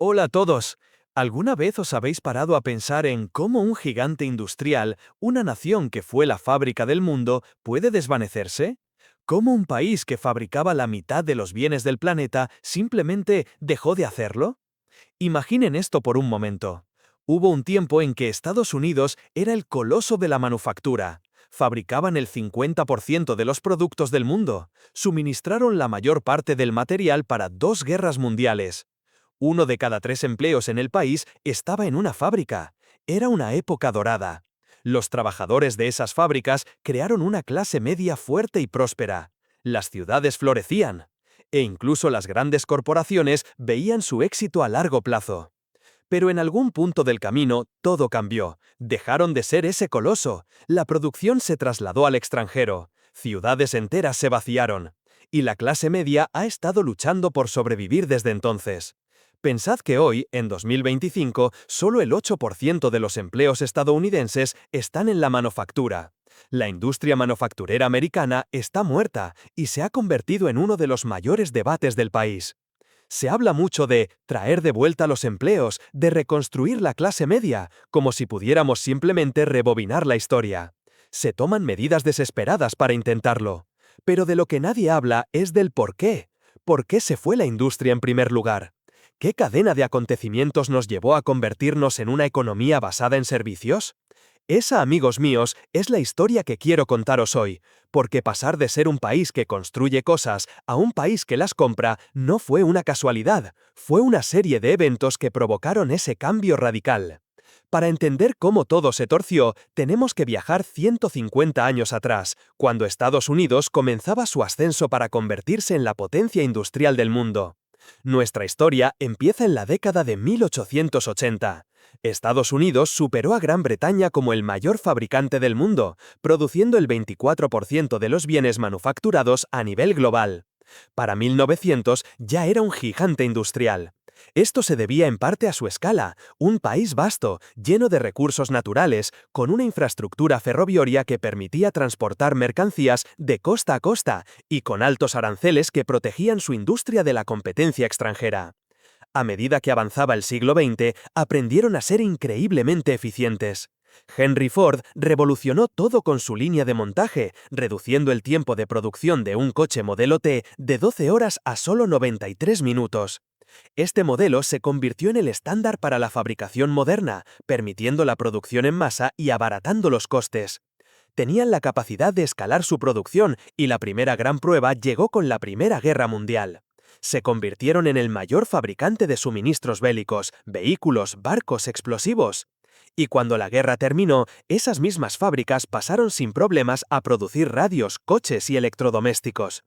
Hola a todos. ¿Alguna vez os habéis parado a pensar en cómo un gigante industrial, una nación que fue la fábrica del mundo, puede desvanecerse? ¿Cómo un país que fabricaba la mitad de los bienes del planeta simplemente dejó de hacerlo? Imaginen esto por un momento. Hubo un tiempo en que Estados Unidos era el coloso de la manufactura. Fabricaban el 50% de los productos del mundo. Suministraron la mayor parte del material para dos guerras mundiales. Uno de cada tres empleos en el país estaba en una fábrica. Era una época dorada. Los trabajadores de esas fábricas crearon una clase media fuerte y próspera. Las ciudades florecían. E incluso las grandes corporaciones veían su éxito a largo plazo. Pero en algún punto del camino todo cambió. Dejaron de ser ese coloso. La producción se trasladó al extranjero. Ciudades enteras se vaciaron. Y la clase media ha estado luchando por sobrevivir desde entonces. Pensad que hoy, en 2025, solo el 8% de los empleos estadounidenses están en la manufactura. La industria manufacturera americana está muerta y se ha convertido en uno de los mayores debates del país. Se habla mucho de traer de vuelta los empleos, de reconstruir la clase media, como si pudiéramos simplemente rebobinar la historia. Se toman medidas desesperadas para intentarlo. Pero de lo que nadie habla es del por qué. ¿Por qué se fue la industria en primer lugar? ¿Qué cadena de acontecimientos nos llevó a convertirnos en una economía basada en servicios? Esa, amigos míos, es la historia que quiero contaros hoy, porque pasar de ser un país que construye cosas a un país que las compra no fue una casualidad, fue una serie de eventos que provocaron ese cambio radical. Para entender cómo todo se torció, tenemos que viajar 150 años atrás, cuando Estados Unidos comenzaba su ascenso para convertirse en la potencia industrial del mundo. Nuestra historia empieza en la década de 1880. Estados Unidos superó a Gran Bretaña como el mayor fabricante del mundo, produciendo el 24% de los bienes manufacturados a nivel global. Para 1900 ya era un gigante industrial. Esto se debía en parte a su escala, un país vasto, lleno de recursos naturales, con una infraestructura ferroviaria que permitía transportar mercancías de costa a costa y con altos aranceles que protegían su industria de la competencia extranjera. A medida que avanzaba el siglo XX, aprendieron a ser increíblemente eficientes. Henry Ford revolucionó todo con su línea de montaje, reduciendo el tiempo de producción de un coche modelo T de 12 horas a solo 93 minutos. Este modelo se convirtió en el estándar para la fabricación moderna, permitiendo la producción en masa y abaratando los costes. Tenían la capacidad de escalar su producción y la primera gran prueba llegó con la Primera Guerra Mundial. Se convirtieron en el mayor fabricante de suministros bélicos, vehículos, barcos, explosivos. Y cuando la guerra terminó, esas mismas fábricas pasaron sin problemas a producir radios, coches y electrodomésticos.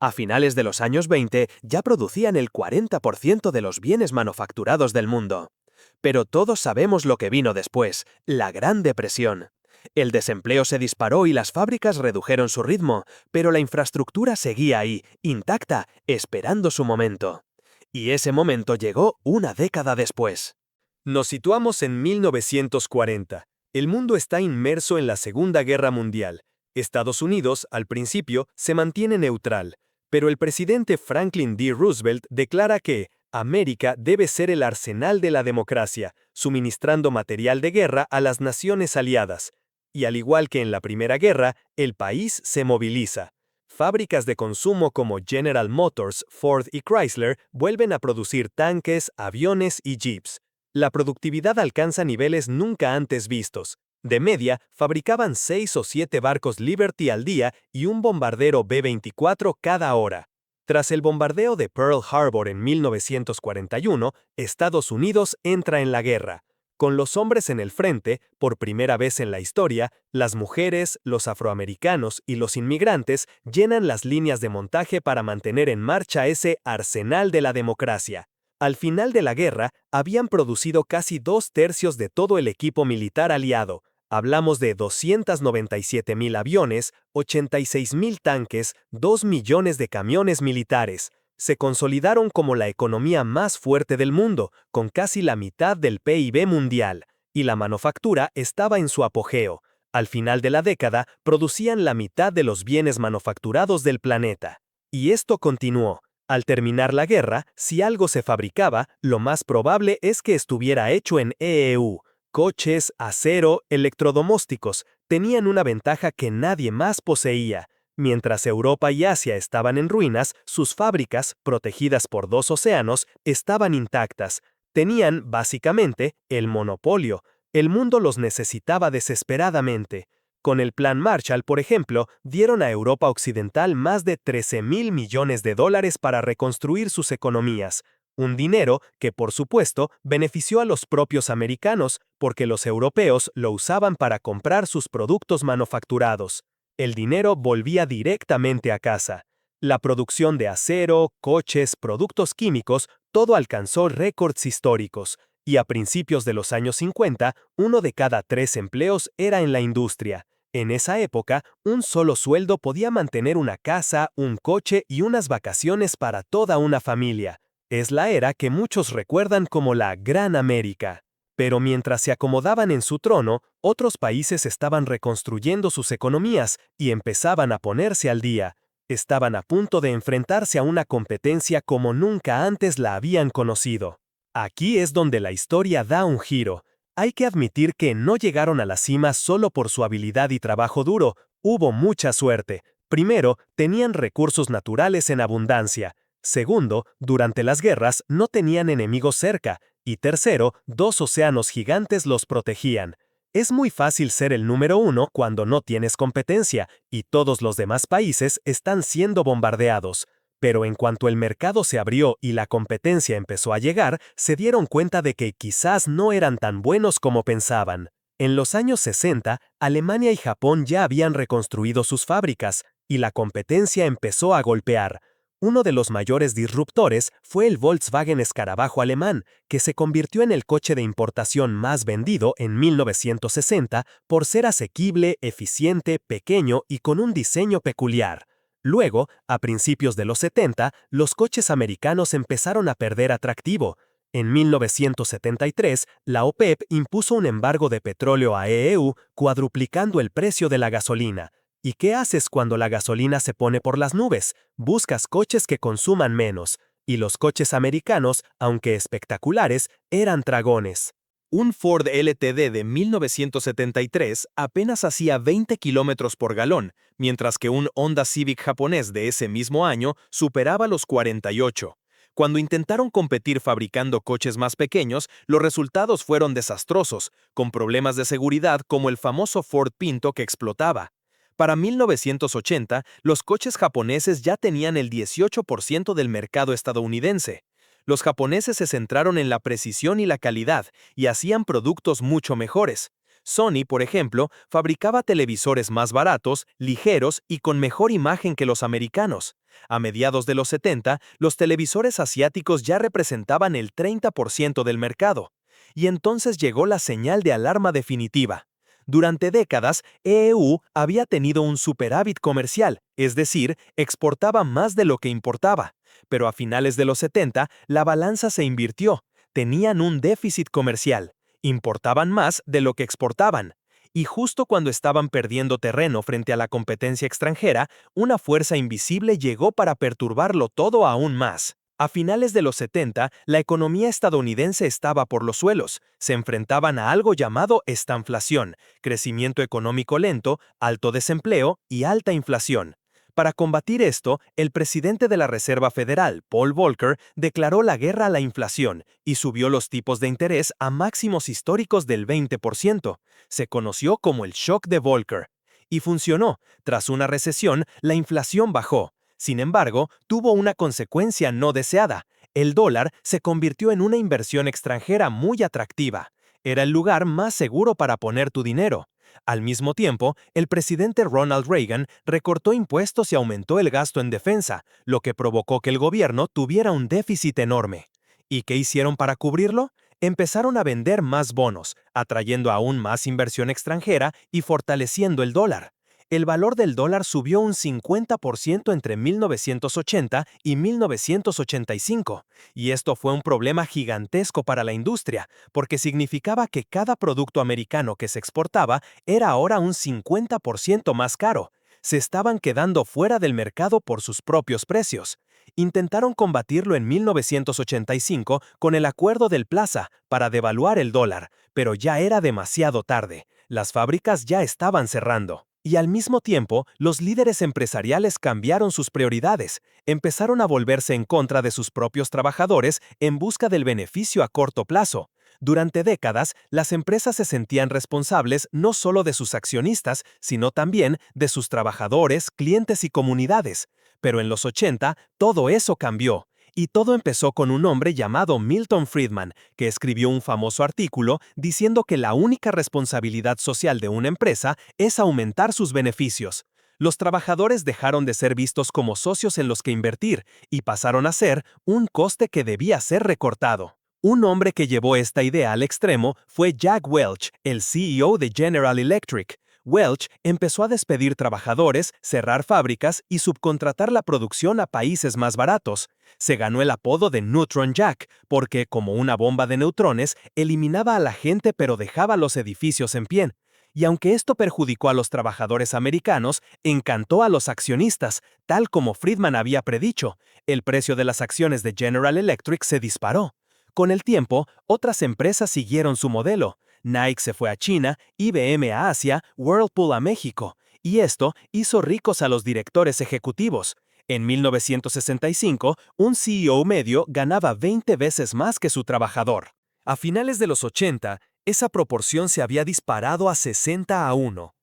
A finales de los años 20 ya producían el 40% de los bienes manufacturados del mundo. Pero todos sabemos lo que vino después, la Gran Depresión. El desempleo se disparó y las fábricas redujeron su ritmo, pero la infraestructura seguía ahí, intacta, esperando su momento. Y ese momento llegó una década después. Nos situamos en 1940. El mundo está inmerso en la Segunda Guerra Mundial. Estados Unidos, al principio, se mantiene neutral, pero el presidente Franklin D. Roosevelt declara que América debe ser el arsenal de la democracia, suministrando material de guerra a las naciones aliadas. Y al igual que en la Primera Guerra, el país se moviliza. Fábricas de consumo como General Motors, Ford y Chrysler vuelven a producir tanques, aviones y jeeps. La productividad alcanza niveles nunca antes vistos. De media, fabricaban 6 o 7 barcos Liberty al día y un bombardero B-24 cada hora. Tras el bombardeo de Pearl Harbor en 1941, Estados Unidos entra en la guerra. Con los hombres en el frente, por primera vez en la historia, las mujeres, los afroamericanos y los inmigrantes llenan las líneas de montaje para mantener en marcha ese arsenal de la democracia. Al final de la guerra, habían producido casi 2/3 de todo el equipo militar aliado. Hablamos de 297,000 aviones, 86,000 tanques, 2 millones de camiones militares. Se consolidaron como la economía más fuerte del mundo, con casi la mitad del PIB mundial, y la manufactura estaba en su apogeo. Al final de la década, producían la mitad de los bienes manufacturados del planeta. Y esto continuó. Al terminar la guerra, si algo se fabricaba, lo más probable es que estuviera hecho en EU. Coches, acero, electrodomésticos tenían una ventaja que nadie más poseía. Mientras Europa y Asia estaban en ruinas, sus fábricas, protegidas por dos océanos, estaban intactas. Tenían, básicamente, el monopolio. El mundo los necesitaba desesperadamente. Con el Plan Marshall, por ejemplo, dieron a Europa Occidental más de 13.000 millones de dólares para reconstruir sus economías. Un dinero que, por supuesto, benefició a los propios americanos, porque los europeos lo usaban para comprar sus productos manufacturados. El dinero volvía directamente a casa. La producción de acero, coches, productos químicos, todo alcanzó récords históricos. Y a principios de los años 50, 1 de cada 3 empleos era en la industria. En esa época, un solo sueldo podía mantener una casa, un coche y unas vacaciones para toda una familia. Es la era que muchos recuerdan como la Gran América. Pero mientras se acomodaban en su trono, otros países estaban reconstruyendo sus economías y empezaban a ponerse al día. Estaban a punto de enfrentarse a una competencia como nunca antes la habían conocido. Aquí es donde la historia da un giro. Hay que admitir que no llegaron a la cima solo por su habilidad y trabajo duro, hubo mucha suerte. Primero, tenían recursos naturales en abundancia. Segundo, durante las guerras no tenían enemigos cerca. Y tercero, dos océanos gigantes los protegían. Es muy fácil ser el número uno cuando no tienes competencia y todos los demás países están siendo bombardeados. Pero en cuanto el mercado se abrió y la competencia empezó a llegar, se dieron cuenta de que quizás no eran tan buenos como pensaban. En los años 60, Alemania y Japón ya habían reconstruido sus fábricas, y la competencia empezó a golpear. Uno de los mayores disruptores fue el Volkswagen Escarabajo alemán, que se convirtió en el coche de importación más vendido en 1960 por ser asequible, eficiente, pequeño y con un diseño peculiar. Luego, a principios de los 70, los coches americanos empezaron a perder atractivo. En 1973, la OPEP impuso un embargo de petróleo a EU, cuadruplicando el precio de la gasolina. ¿Y qué haces cuando la gasolina se pone por las nubes? Buscas coches que consuman menos. Y los coches americanos, aunque espectaculares, eran tragones. Un Ford LTD de 1973 apenas hacía 20 kilómetros por galón, mientras que un Honda Civic japonés de ese mismo año superaba los 48. Cuando intentaron competir fabricando coches más pequeños, los resultados fueron desastrosos, con problemas de seguridad como el famoso Ford Pinto que explotaba. Para 1980, los coches japoneses ya tenían el 18% del mercado estadounidense. Los japoneses se centraron en la precisión y la calidad y hacían productos mucho mejores. Sony, por ejemplo, fabricaba televisores más baratos, ligeros y con mejor imagen que los americanos. A mediados de los 70, los televisores asiáticos ya representaban el 30% del mercado. Y entonces llegó la señal de alarma definitiva. Durante décadas, EU había tenido un superávit comercial, es decir, exportaba más de lo que importaba. Pero a finales de los 70, la balanza se invirtió. Tenían un déficit comercial. Importaban más de lo que exportaban. Y justo cuando estaban perdiendo terreno frente a la competencia extranjera, una fuerza invisible llegó para perturbarlo todo aún más. A finales de los 70, la economía estadounidense estaba por los suelos. Se enfrentaban a algo llamado estanflación, crecimiento económico lento, alto desempleo y alta inflación. Para combatir esto, el presidente de la Reserva Federal, Paul Volcker, declaró la guerra a la inflación y subió los tipos de interés a máximos históricos del 20%. Se conoció como el shock de Volcker. Y funcionó. Tras una recesión, la inflación bajó. Sin embargo, tuvo una consecuencia no deseada. El dólar se convirtió en una inversión extranjera muy atractiva. Era el lugar más seguro para poner tu dinero. Al mismo tiempo, el presidente Ronald Reagan recortó impuestos y aumentó el gasto en defensa, lo que provocó que el gobierno tuviera un déficit enorme. ¿Y qué hicieron para cubrirlo? Empezaron a vender más bonos, atrayendo aún más inversión extranjera y fortaleciendo el dólar. El valor del dólar subió un 50% entre 1980 y 1985, y esto fue un problema gigantesco para la industria, porque significaba que cada producto americano que se exportaba era ahora un 50% más caro. Se estaban quedando fuera del mercado por sus propios precios. Intentaron combatirlo en 1985 con el Acuerdo del Plaza para devaluar el dólar, pero ya era demasiado tarde. Las fábricas ya estaban cerrando. Y al mismo tiempo, los líderes empresariales cambiaron sus prioridades. Empezaron a volverse en contra de sus propios trabajadores en busca del beneficio a corto plazo. Durante décadas, las empresas se sentían responsables no solo de sus accionistas, sino también de sus trabajadores, clientes y comunidades. Pero en los 80, todo eso cambió. Y todo empezó con un hombre llamado Milton Friedman, que escribió un famoso artículo diciendo que la única responsabilidad social de una empresa es aumentar sus beneficios. Los trabajadores dejaron de ser vistos como socios en los que invertir y pasaron a ser un coste que debía ser recortado. Un hombre que llevó esta idea al extremo fue Jack Welch, el CEO de General Electric. Welch empezó a despedir trabajadores, cerrar fábricas y subcontratar la producción a países más baratos. Se ganó el apodo de Neutron Jack porque, como una bomba de neutrones, eliminaba a la gente pero dejaba los edificios en pie. Y aunque esto perjudicó a los trabajadores americanos, encantó a los accionistas, tal como Friedman había predicho. El precio de las acciones de General Electric se disparó. Con el tiempo, otras empresas siguieron su modelo. Nike se fue a China, IBM a Asia, Whirlpool a México, y esto hizo ricos a los directores ejecutivos. En 1965, un CEO medio ganaba 20 veces más que su trabajador. A finales de los 80, esa proporción se había disparado a 60-1.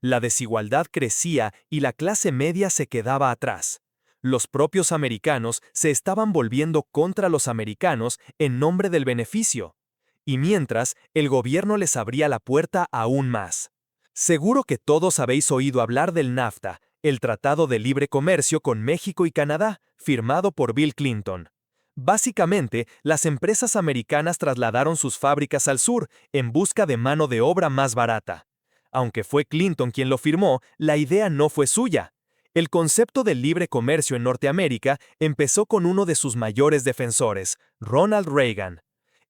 La desigualdad crecía y la clase media se quedaba atrás. Los propios americanos se estaban volviendo contra los americanos en nombre del beneficio. Y mientras, el gobierno les abría la puerta aún más. Seguro que todos habéis oído hablar del NAFTA, el Tratado de Libre Comercio con México y Canadá, firmado por Bill Clinton. Básicamente, las empresas americanas trasladaron sus fábricas al sur en busca de mano de obra más barata. Aunque fue Clinton quien lo firmó, la idea no fue suya. El concepto del libre comercio en Norteamérica empezó con uno de sus mayores defensores, Ronald Reagan.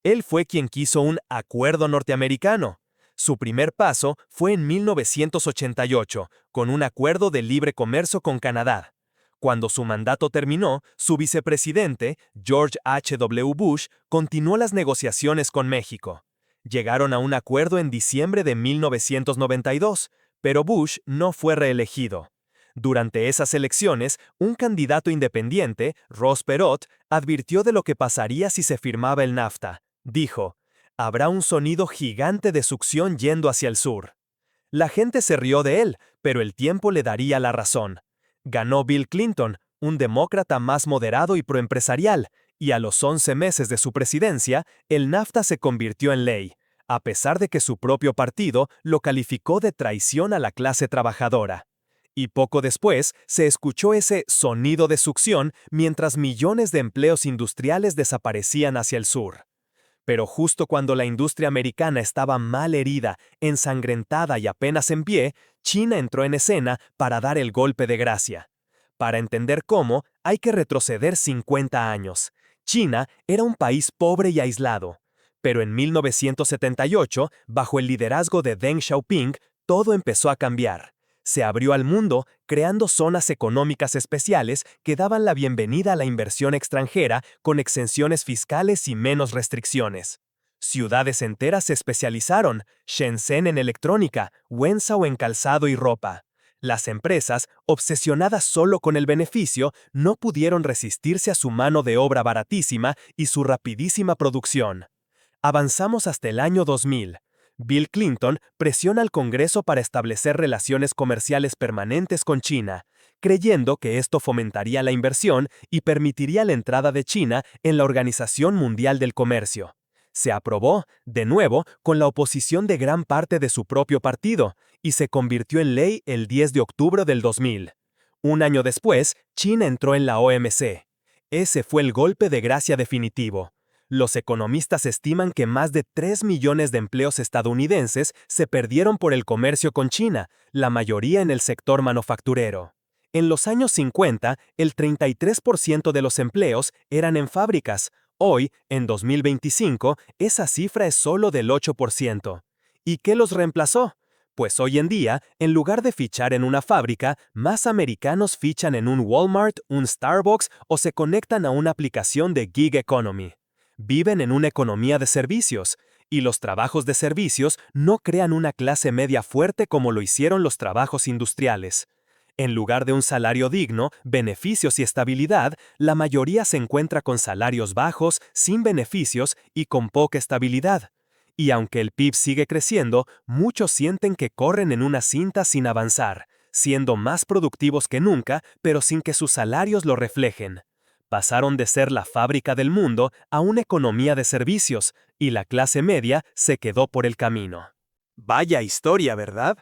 Él fue quien quiso un acuerdo norteamericano. Su primer paso fue en 1988, con un acuerdo de libre comercio con Canadá. Cuando su mandato terminó, su vicepresidente, George H.W. Bush, continuó las negociaciones con México. Llegaron a un acuerdo en diciembre de 1992, pero Bush no fue reelegido. Durante esas elecciones, un candidato independiente, Ross Perot, advirtió de lo que pasaría si se firmaba el NAFTA. Dijo, habrá un sonido gigante de succión yendo hacia el sur. La gente se rió de él, pero el tiempo le daría la razón. Ganó Bill Clinton, un demócrata más moderado y proempresarial, y a los 11 meses de su presidencia, el NAFTA se convirtió en ley, a pesar de que su propio partido lo calificó de traición a la clase trabajadora. Y poco después se escuchó ese sonido de succión mientras millones de empleos industriales desaparecían hacia el sur. Pero justo cuando la industria americana estaba mal herida, ensangrentada y apenas en pie, China entró en escena para dar el golpe de gracia. Para entender cómo, hay que retroceder 50 años. China era un país pobre y aislado. Pero en 1978, bajo el liderazgo de Deng Xiaoping, todo empezó a cambiar. Se abrió al mundo, creando zonas económicas especiales que daban la bienvenida a la inversión extranjera con exenciones fiscales y menos restricciones. Ciudades enteras se especializaron, Shenzhen en electrónica, Wenzhou en calzado y ropa. Las empresas, obsesionadas solo con el beneficio, no pudieron resistirse a su mano de obra baratísima y su rapidísima producción. Avanzamos hasta el año 2000. Bill Clinton presiona al Congreso para establecer relaciones comerciales permanentes con China, creyendo que esto fomentaría la inversión y permitiría la entrada de China en la Organización Mundial del Comercio. Se aprobó, de nuevo, con la oposición de gran parte de su propio partido, y se convirtió en ley el 10 de octubre del 2000. Un año después, China entró en la OMC. Ese fue el golpe de gracia definitivo. Los economistas estiman que más de 3 millones de empleos estadounidenses se perdieron por el comercio con China, la mayoría en el sector manufacturero. En los años 50, el 33% de los empleos eran en fábricas. Hoy, en 2025, esa cifra es solo del 8%. ¿Y qué los reemplazó? Pues hoy en día, en lugar de fichar en una fábrica, más americanos fichan en un Walmart, un Starbucks o se conectan a una aplicación de gig economy. Viven en una economía de servicios, y los trabajos de servicios no crean una clase media fuerte como lo hicieron los trabajos industriales. En lugar de un salario digno, beneficios y estabilidad, la mayoría se encuentra con salarios bajos, sin beneficios y con poca estabilidad. Y aunque el PIB sigue creciendo, muchos sienten que corren en una cinta sin avanzar, siendo más productivos que nunca, pero sin que sus salarios lo reflejen. Pasaron de ser la fábrica del mundo a una economía de servicios, y la clase media se quedó por el camino. Vaya historia, ¿verdad?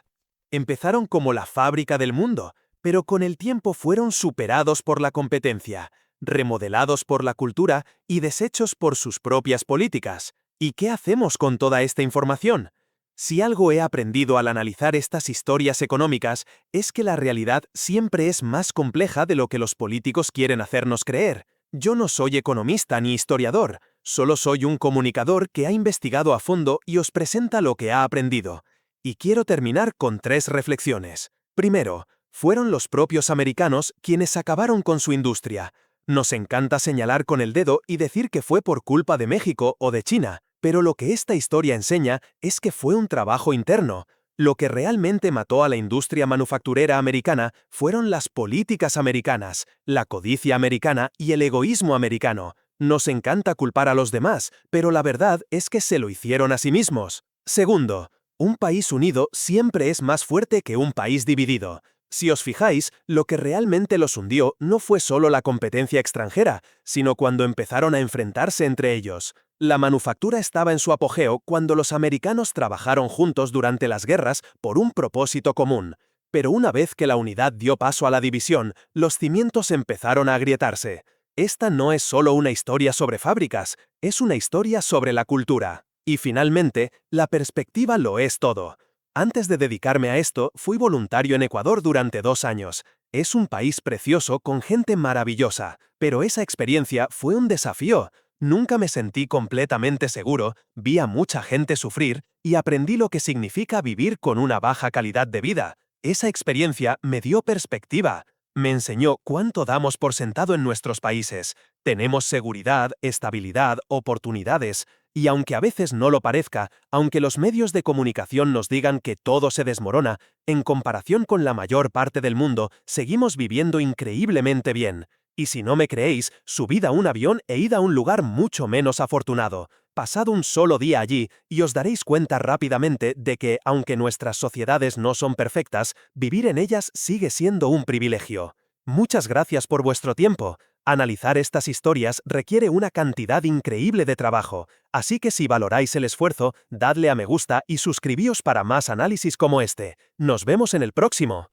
Empezaron como la fábrica del mundo, pero con el tiempo fueron superados por la competencia, remodelados por la cultura y deshechos por sus propias políticas. ¿Y qué hacemos con toda esta información? Si algo he aprendido al analizar estas historias económicas es que la realidad siempre es más compleja de lo que los políticos quieren hacernos creer. Yo no soy economista ni historiador, solo soy un comunicador que ha investigado a fondo y os presenta lo que ha aprendido. Y quiero terminar con 3 reflexiones. Primero, fueron los propios americanos quienes acabaron con su industria. Nos encanta señalar con el dedo y decir que fue por culpa de México o de China, pero lo que esta historia enseña es que fue un trabajo interno. Lo que realmente mató a la industria manufacturera americana fueron las políticas americanas, la codicia americana y el egoísmo americano. Nos encanta culpar a los demás, pero la verdad es que se lo hicieron a sí mismos. Segundo, un país unido siempre es más fuerte que un país dividido. Si os fijáis, lo que realmente los hundió no fue solo la competencia extranjera, sino cuando empezaron a enfrentarse entre ellos. La manufactura estaba en su apogeo cuando los americanos trabajaron juntos durante las guerras por un propósito común. Pero una vez que la unidad dio paso a la división, los cimientos empezaron a agrietarse. Esta no es solo una historia sobre fábricas, es una historia sobre la cultura. Y finalmente, la perspectiva lo es todo. Antes de dedicarme a esto, fui voluntario en Ecuador durante 2 años. Es un país precioso con gente maravillosa, pero esa experiencia fue un desafío. Nunca me sentí completamente seguro, vi a mucha gente sufrir y aprendí lo que significa vivir con una baja calidad de vida. Esa experiencia me dio perspectiva. Me enseñó cuánto damos por sentado en nuestros países. Tenemos seguridad, estabilidad, oportunidades. Y aunque a veces no lo parezca, aunque los medios de comunicación nos digan que todo se desmorona, en comparación con la mayor parte del mundo, seguimos viviendo increíblemente bien. Y si no me creéis, subid a un avión e id a un lugar mucho menos afortunado. Pasad un solo día allí y os daréis cuenta rápidamente de que, aunque nuestras sociedades no son perfectas, vivir en ellas sigue siendo un privilegio. Muchas gracias por vuestro tiempo. Analizar estas historias requiere una cantidad increíble de trabajo, así que si valoráis el esfuerzo, dadle a me gusta y suscribíos para más análisis como este. Nos vemos en el próximo.